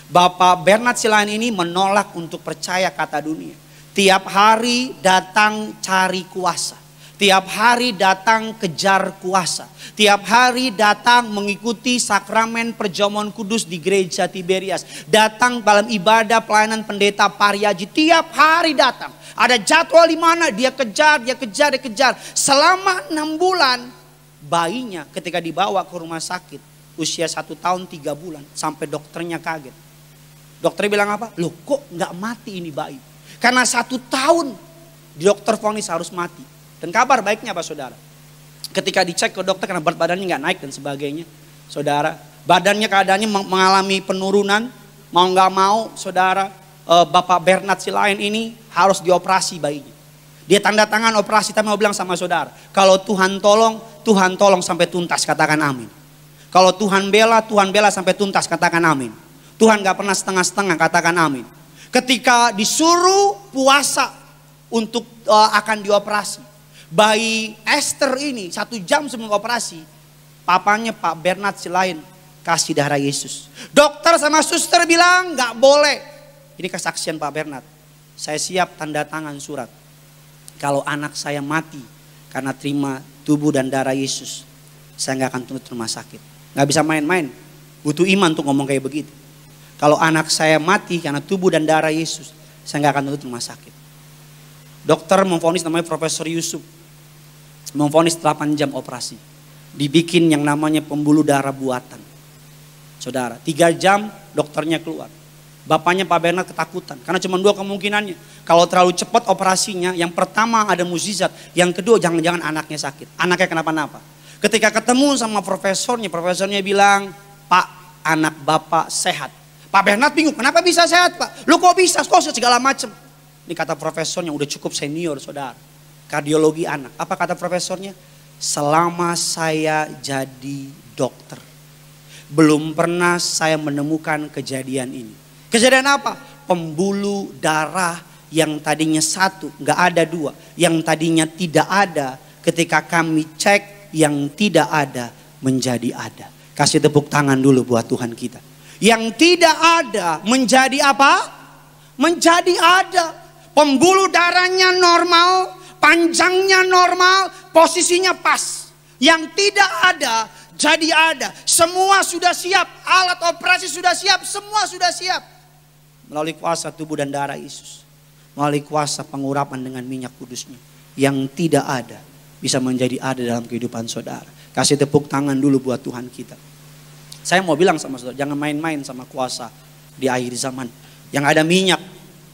Bapak Bernard Silain ini menolak untuk percaya kata dunia. Tiap hari datang cari kuasa. Tiap hari datang kejar kuasa. Tiap hari datang mengikuti sakramen perjamuan kudus di gereja Tiberias. Datang dalam ibadah pelayanan pendeta Pariaji. Tiap hari datang. Ada jadwal di mana dia kejar. Selama 6 bulan bayinya ketika dibawa ke rumah sakit. Usia 1 tahun 3 bulan. Sampai dokternya kaget. Dokter bilang apa? Loh kok gak mati ini bayi? Karena 1 tahun dokter vonis harus mati. Dan kabar baiknya apa saudara? Ketika dicek ke dokter karena berat badannya gak naik dan sebagainya. Saudara, badannya keadaannya mengalami penurunan. Mau gak mau saudara, Bapak Bernard Silain ini harus dioperasi bayinya. Dia tanda tangan operasi, tapi mau bilang sama saudara. Kalau Tuhan tolong sampai tuntas, katakan amin. Kalau Tuhan bela sampai tuntas, katakan amin. Tuhan gak pernah setengah-setengah, katakan amin. Ketika disuruh puasa untuk akan dioperasi. Bayi Esther ini 1 jam sebelum operasi. Papanya Pak Bernard Silain kasih darah Yesus. Dokter sama suster bilang gak boleh. Ini kesaksian Pak Bernard. Saya siap tanda tangan surat. Kalau anak saya mati karena terima tubuh dan darah Yesus. Saya gak akan tuntut rumah sakit. Gak bisa main-main. Butuh iman untuk ngomong kayak begitu. Kalau anak saya mati karena tubuh dan darah Yesus, saya nggak akan tuntut rumah sakit. Dokter memvonis namanya Profesor Yusuf. Memvonis 8 jam operasi. Dibikin yang namanya pembuluh darah buatan. Saudara, 3 jam dokternya keluar. Bapaknya Pak Bernard ketakutan. Karena cuma 2 kemungkinannya. Kalau terlalu cepat operasinya, yang pertama ada mukjizat. Yang kedua jangan-jangan anaknya sakit. Anaknya kenapa-napa. Ketika ketemu sama profesornya bilang, Pak, anak bapak sehat. Pak Bernard bingung, kenapa bisa sehat Pak? Lu kok bisa? Kok segala macam? Ini kata profesornya udah cukup senior saudara. Kardiologi anak. Apa kata profesornya? Selama saya jadi dokter. Belum pernah saya menemukan kejadian ini. Kejadian apa? Pembuluh darah yang tadinya 1, gak ada 2. Yang tadinya tidak ada, ketika kami cek yang tidak ada menjadi ada. Kasih tepuk tangan dulu buat Tuhan kita. Yang tidak ada menjadi apa? Menjadi ada. Pembuluh darahnya normal, panjangnya normal, posisinya pas. Yang tidak ada jadi ada. Semua sudah siap, alat operasi sudah siap, semua sudah siap. Melalui kuasa tubuh dan darah Yesus. Melalui kuasa pengurapan dengan minyak kudusnya. Yang tidak ada bisa menjadi ada dalam kehidupan saudara. Kasih tepuk tangan dulu buat Tuhan kita. Saya mau bilang sama saudara, jangan main-main sama kuasa di akhir zaman. Yang ada minyak,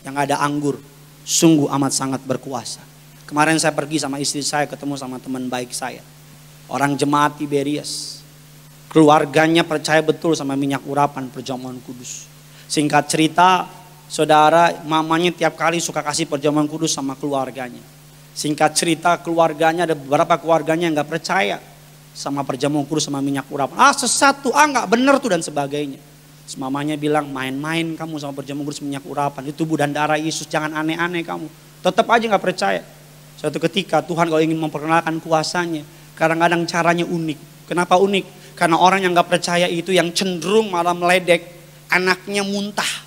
yang ada anggur, sungguh amat sangat berkuasa. Kemarin saya pergi sama istri saya, ketemu sama teman baik saya. Orang jemaat Tiberias. Keluarganya percaya betul sama minyak urapan perjamuan kudus. Singkat cerita, saudara, mamanya tiap kali suka kasih perjamuan kudus sama keluarganya. Singkat cerita, keluarganya ada beberapa keluarganya yang gak percaya sama perjamuan kudus sama minyak urapan. Sesat tuh, gak bener tuh dan sebagainya. Terus mamanya bilang, main-main kamu sama perjamuan kudus minyak urapan. Itu tubuh dan darah Yesus, jangan aneh-aneh kamu. Tetap aja gak percaya. Suatu ketika Tuhan kalau ingin memperkenalkan kuasanya, kadang-kadang caranya unik. Kenapa unik? Karena orang yang gak percaya itu yang cenderung malah meledek, anaknya muntah.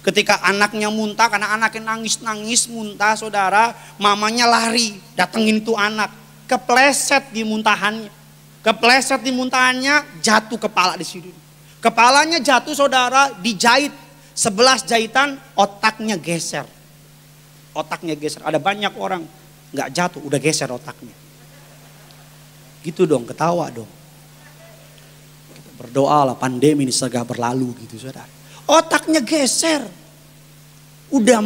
Ketika anaknya muntah, karena anaknya nangis-nangis muntah saudara, mamanya lari datengin tuh anak. Kepleset di muntahannya. Kepleset di muntahannya, jatuh kepala di sini. Kepalanya jatuh saudara, dijahit. 11 jahitan, otaknya geser. Otaknya geser. Ada banyak orang gak jatuh, udah geser otaknya. Gitu dong, ketawa dong. Berdoalah pandemi ini segera berlalu gitu saudara. Otaknya geser. Udah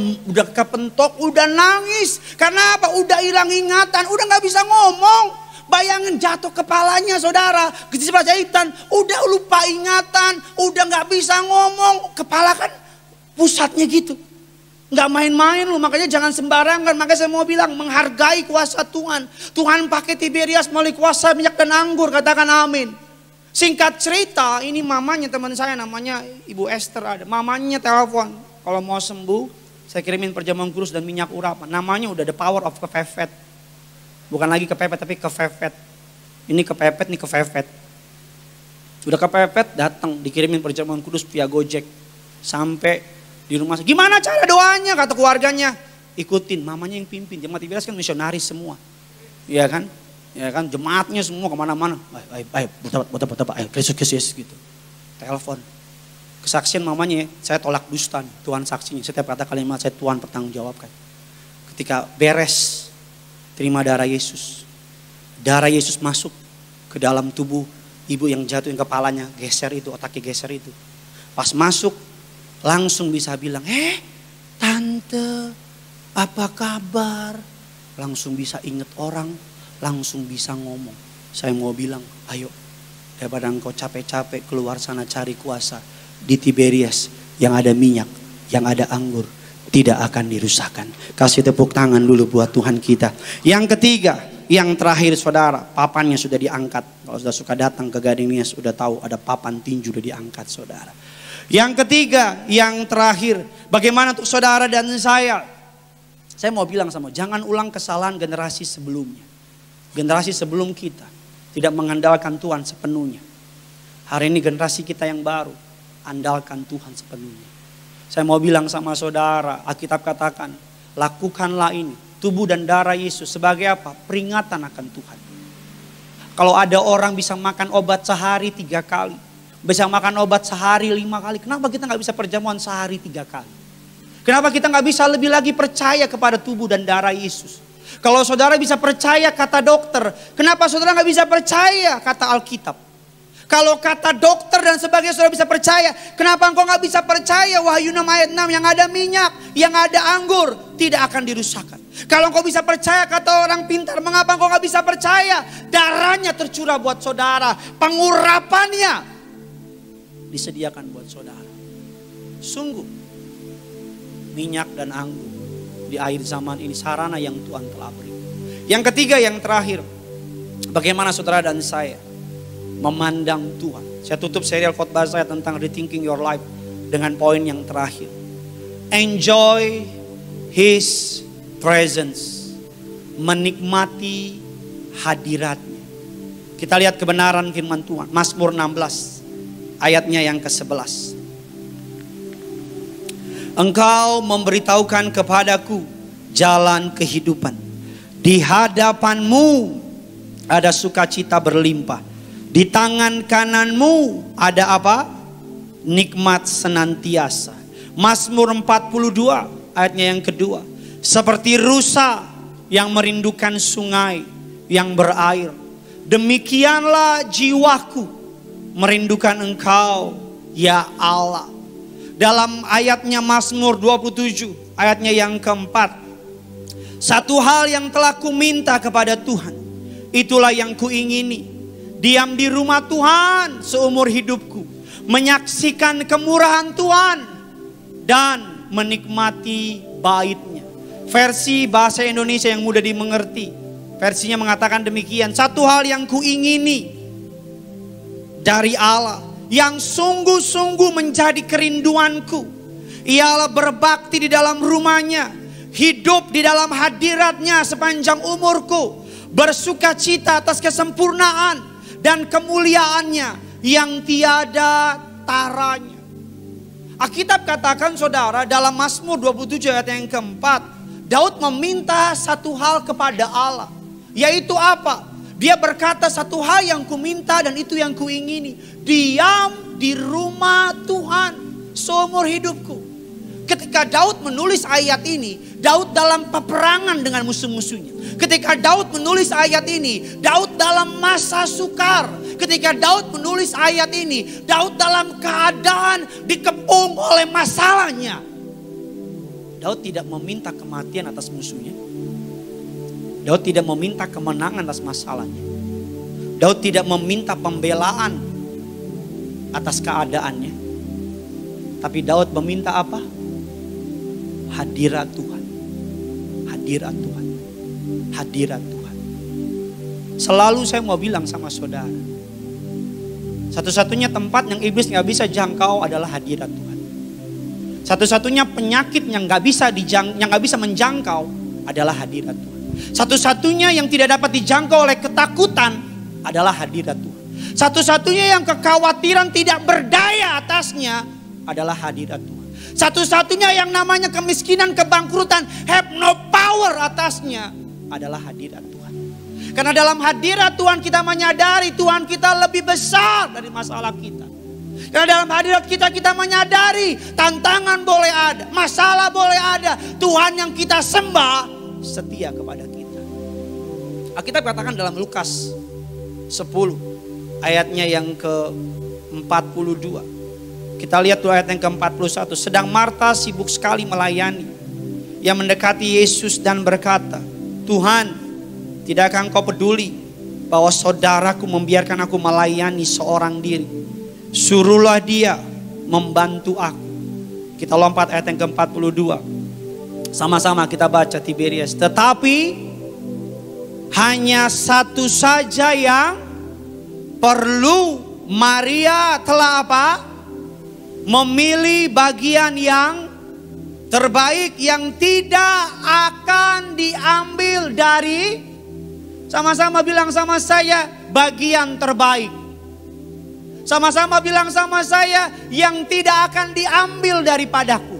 kepentok, udah nangis. Karena apa? Udah hilang ingatan, udah gak bisa ngomong. Bayangin jatuh kepalanya saudara. Sebelah jahitan, udah lupa ingatan, udah gak bisa ngomong. Kepala kan pusatnya gitu. Gak main-main loh, makanya jangan sembarangan. Makanya saya mau bilang, menghargai kuasa Tuhan. Tuhan pakai Tiberias melalui kuasa minyak dan anggur, katakan amin. Singkat cerita, ini mamanya teman saya namanya Ibu Esther ada. Mamanya telepon, kalau mau sembuh saya kirimin perjamuan kudus dan minyak urapan. Namanya udah the power of kepepet. Bukan lagi kepepet tapi kepepet. Ini kepepet, ini kepepet. Udah kepepet, datang dikirimin perjamuan kudus via Gojek. Sampai di rumah, gimana cara doanya kata keluarganya. Ikutin, mamanya yang pimpin. Jemaat Tiberias kan misionaris semua. Iya kan? Ya kan, jemaatnya semua kemana-mana. Ayo, betapa, ayo, Kristus gitu. Telepon. Kesaksian mamanya, saya tolak dusta, Tuhan saksinya. Setiap kata kalimat saya Tuhan bertanggungjawabkan. Ketika beres, terima darah Yesus. Darah Yesus masuk ke dalam tubuh ibu yang jatuh, yang kepalanya geser itu, otaknya geser itu. Pas masuk, langsung bisa bilang, tante, apa kabar? Langsung bisa inget orang. Langsung bisa ngomong. Saya mau bilang, ayo daripada engkau capek-capek keluar sana cari kuasa. Di Tiberias yang ada minyak, yang ada anggur, tidak akan dirusakkan. Kasih tepuk tangan dulu buat Tuhan kita. Yang ketiga, yang terakhir saudara, papannya sudah diangkat. Kalau sudah suka datang ke Gading Nias sudah tahu ada papan tinju sudah diangkat saudara. Yang ketiga, yang terakhir, bagaimana untuk saudara dan saya? Saya mau bilang sama, jangan ulang kesalahan generasi sebelumnya. Generasi sebelum kita tidak mengandalkan Tuhan sepenuhnya. Hari ini generasi kita yang baru, andalkan Tuhan sepenuhnya. Saya mau bilang sama saudara, Alkitab katakan, lakukanlah ini, tubuh dan darah Yesus sebagai apa? Peringatan akan Tuhan. Kalau ada orang bisa makan obat sehari 3 kali, bisa makan obat sehari 5 kali, kenapa kita gak bisa perjamuan sehari 3 kali? Kenapa kita gak bisa lebih lagi percaya kepada tubuh dan darah Yesus? Kalau saudara bisa percaya kata dokter, kenapa saudara gak bisa percaya kata Alkitab? Kalau kata dokter dan sebagainya saudara bisa percaya, kenapa engkau gak bisa percaya Wahyu 6 ayat 6 yang ada minyak, yang ada anggur, tidak akan dirusakkan. Kalau engkau bisa percaya kata orang pintar, mengapa engkau gak bisa percaya? Darahnya tercurah buat saudara, pengurapannya disediakan buat saudara. Sungguh, minyak dan anggur di akhir zaman ini sarana yang Tuhan telah beri. Yang ketiga, yang terakhir, bagaimana saudara dan saya memandang Tuhan. Saya tutup serial khotbah saya tentang rethinking your life dengan poin yang terakhir. Enjoy His presence. Menikmati hadiratnya. Kita lihat kebenaran firman Tuhan. Mazmur 16 ayatnya yang ke-11. Engkau memberitahukan kepadaku jalan kehidupan. Di hadapanmu ada sukacita berlimpah. Di tangan kananmu ada apa? Nikmat senantiasa. Mazmur 42 ayatnya yang kedua. Seperti rusa yang merindukan sungai yang berair, demikianlah jiwaku merindukan engkau ya Allah. Dalam ayatnya Mazmur 27 ayatnya yang keempat. Satu hal yang telah ku minta kepada Tuhan, itulah yang kuingini. Diam di rumah Tuhan seumur hidupku. Menyaksikan kemurahan Tuhan dan menikmati bait-Nya. Versi bahasa Indonesia yang mudah dimengerti, versinya mengatakan demikian. Satu hal yang kuingini dari Allah, yang sungguh-sungguh menjadi kerinduanku, ialah berbakti di dalam rumahnya, hidup di dalam hadiratnya sepanjang umurku, bersuka cita atas kesempurnaan dan kemuliaannya yang tiada taranya. Alkitab katakan saudara dalam Mazmur 27 ayat yang keempat, Daud meminta satu hal kepada Allah. Yaitu apa? Dia berkata satu hal yang kuminta dan itu yang kuingini. Diam di rumah Tuhan seumur hidupku. Ketika Daud menulis ayat ini, Daud dalam peperangan dengan musuh-musuhnya. Ketika Daud menulis ayat ini, Daud dalam masa sukar. Ketika Daud menulis ayat ini, Daud dalam keadaan dikepung oleh masalahnya. Daud tidak meminta kematian atas musuhnya. Daud tidak meminta kemenangan atas masalahnya. Daud tidak meminta pembelaan atas keadaannya. Tapi Daud meminta apa? Hadirat Tuhan. Hadirat Tuhan. Hadirat Tuhan. Selalu saya mau bilang sama saudara, satu-satunya tempat yang iblis gak bisa jangkau adalah hadirat Tuhan. Satu-satunya penyakit yang gak bisa menjangkau adalah hadirat Tuhan. Satu-satunya yang tidak dapat dijangkau oleh ketakutan adalah hadirat Tuhan. Satu-satunya yang kekhawatiran tidak berdaya atasnya adalah hadirat Tuhan. Satu-satunya yang namanya kemiskinan, kebangkrutan have no power atasnya adalah hadirat Tuhan. Karena dalam hadirat Tuhan kita menyadari Tuhan kita lebih besar dari masalah kita. Karena dalam hadirat kita menyadari tantangan boleh ada, masalah boleh ada. Tuhan yang kita sembah setia kepada kita. Alkitab katakan dalam Lukas 10 ayatnya yang ke-42. Kita lihat tuh ayat yang ke-41. Sedang Marta sibuk sekali melayani. Ia mendekati Yesus dan berkata, Tuhan, tidakkah engkau peduli bahwa saudaraku membiarkan aku melayani seorang diri? Suruhlah dia membantu aku. Kita lompat ayat yang ke-42. Sama-sama kita baca Tiberias. Tetapi hanya satu saja yang perlu. Maria telah apa? Memilih bagian yang terbaik yang tidak akan diambil dari, sama-sama bilang sama saya, bagian terbaik. Sama-sama bilang sama saya, yang tidak akan diambil daripadaku.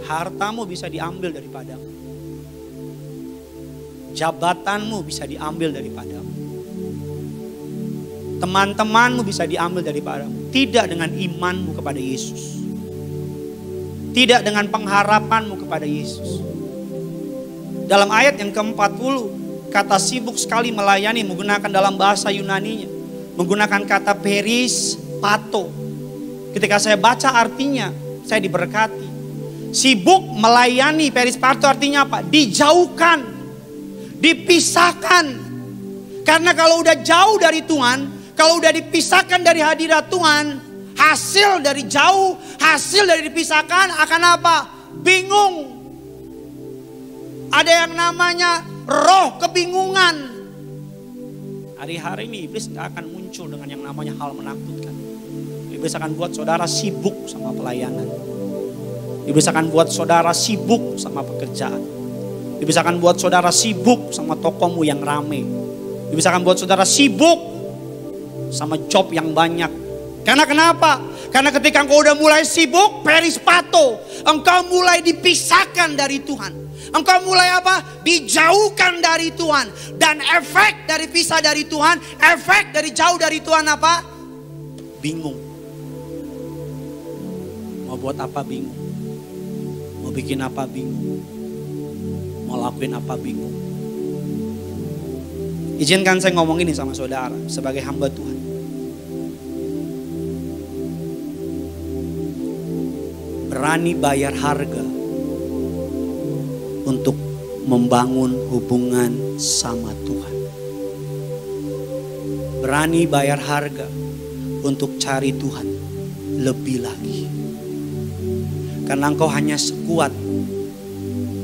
Hartamu bisa diambil daripadamu. Jabatanmu bisa diambil daripadamu. Teman-temanmu bisa diambil daripadamu. Tidak dengan imanmu kepada Yesus. Tidak dengan pengharapanmu kepada Yesus. Dalam ayat yang ke-40, kata sibuk sekali melayani menggunakan dalam bahasa Yunaninya. Menggunakan kata peris pato. Ketika saya baca artinya, saya diberkati. Sibuk melayani peris pato artinya apa? Dijauhkan. Dipisahkan. Karena kalau udah jauh dari Tuhan, kalau udah dipisahkan dari hadirat Tuhan, hasil dari jauh, hasil dari dipisahkan akan apa? Bingung. Ada yang namanya roh kebingungan. Hari-hari ini iblis gak akan muncul dengan yang namanya hal menakutkan. Iblis akan buat saudara sibuk sama pelayanan. Iblis akan buat saudara sibuk sama pekerjaan. Iblis akan buat saudara sibuk sama tokomu yang rame. Iblis akan buat saudara sibuk sama job yang banyak. Karena kenapa? Karena ketika engkau udah mulai sibuk, perispato, engkau mulai dipisahkan dari Tuhan. Engkau mulai apa? Dijauhkan dari Tuhan. Dan efek dari pisah dari Tuhan, efek dari jauh dari Tuhan apa? Bingung. Mau buat apa bingung? Mau bikin apa bingung? Mau lakuin apa bingung? Izinkan saya ngomong ini sama saudara sebagai hamba Tuhan. Berani bayar harga untuk membangun hubungan sama Tuhan. Berani bayar harga untuk cari Tuhan lebih lagi. Karena engkau hanya sekuat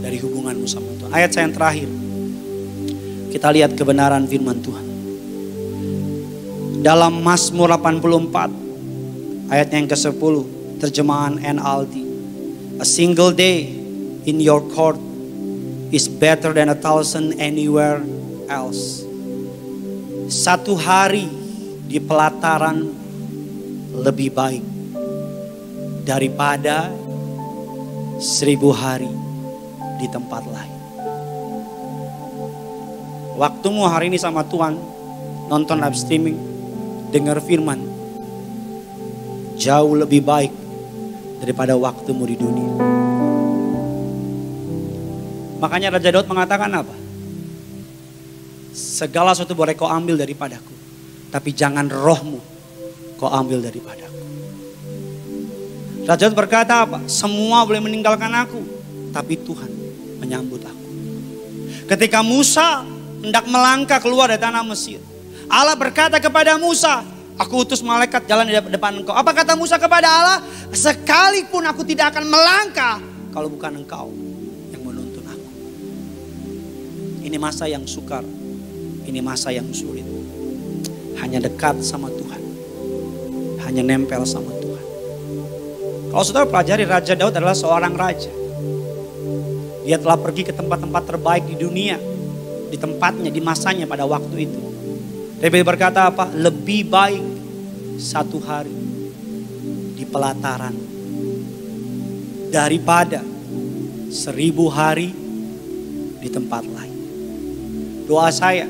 dari hubunganmu sama Tuhan. Ayat saya yang terakhir. Kita lihat kebenaran firman Tuhan. Dalam Mazmur 84 ayat yang ke-10, terjemahan NLT. A single day in your court is better than 1,000 anywhere else. 1 hari di pelataran lebih baik daripada 1000 hari di tempat lain. Waktumu hari ini sama Tuhan, nonton live streaming, dengar firman, jauh lebih baik daripada waktumu di dunia. Makanya Raja Daud mengatakan apa? Segala sesuatu boleh kau ambil daripadaku, tapi jangan rohmu kau ambil daripadaku. Raja Daud berkata apa? Semua boleh meninggalkan aku, tapi Tuhan menyambut aku. Ketika Musa hendak melangkah keluar dari tanah Mesir, Allah berkata kepada Musa, aku utus malaikat jalan di depan engkau. Apa kata Musa kepada Allah? Sekalipun aku tidak akan melangkah kalau bukan engkau yang menuntun aku. Ini masa yang sukar, ini masa yang sulit. Hanya dekat sama Tuhan, hanya nempel sama Tuhan. Kalau saudara pelajari, Raja Daud adalah seorang raja. Dia telah pergi ke tempat-tempat terbaik di dunia, di tempatnya, di masanya pada waktu itu. Dia berkata apa? Lebih baik 1 hari di pelataran daripada 1000 hari di tempat lain. Doa saya,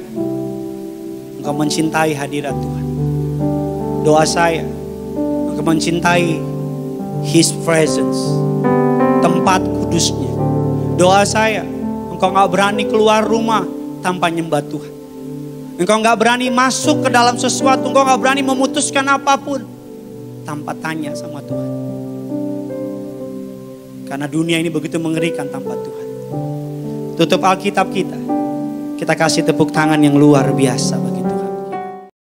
engkau mencintai hadirat Tuhan. Doa saya, engkau mencintai His presence, tempat kudusnya. Doa saya, engkau gak berani keluar rumah tanpa nyembah Tuhan. Engkau gak berani masuk ke dalam sesuatu, engkau gak berani memutuskan apapun tanpa tanya sama Tuhan. Karena dunia ini begitu mengerikan tanpa Tuhan. Tutup Alkitab kita. Kita kasih tepuk tangan yang luar biasa.